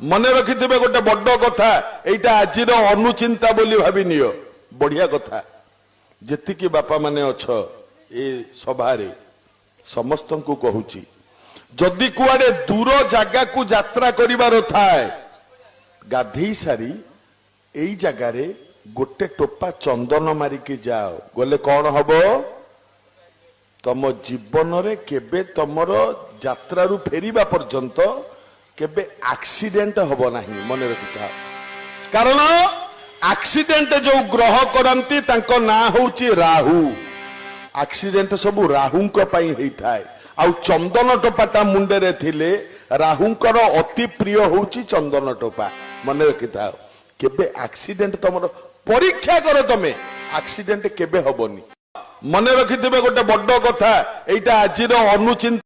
मने रखिथिबे गोटे बड़ कथा एटा आजिर अनुचिंता बोली भाबी नियो बढ़िया कथा जेतिकी बापा माने अछ ए सभारे समस्त को कहूची जदि कुआडे दूर जगह को यात्रा करिवार थाए गाधई सारी एई जगार गोटे टोपा चंदन मारिकी जाओ गले कौन हबो तम जीवन रे केबे तमर यात्रा रु फेरिबा पर्यंत केबे एक्सीडेंट हबो नाही मने रखिथा कारण एक्सीडेंट जो ग्रह करंती तांको ना होची राहु एक्सीडेंट सब राहुंक पई हेई थाए आउ चंदन टोपाटा मुंडे रे थिले राहुंकर अति प्रिय होची चंदन टोपा मने रखिथा केबे एक्सीडेंट तमर परीक्षा करो तमे एक्सीडेंट केबे हबोनी मने रखिथिबे गोटे बड़ कथा एटा आजिर अनुचिंता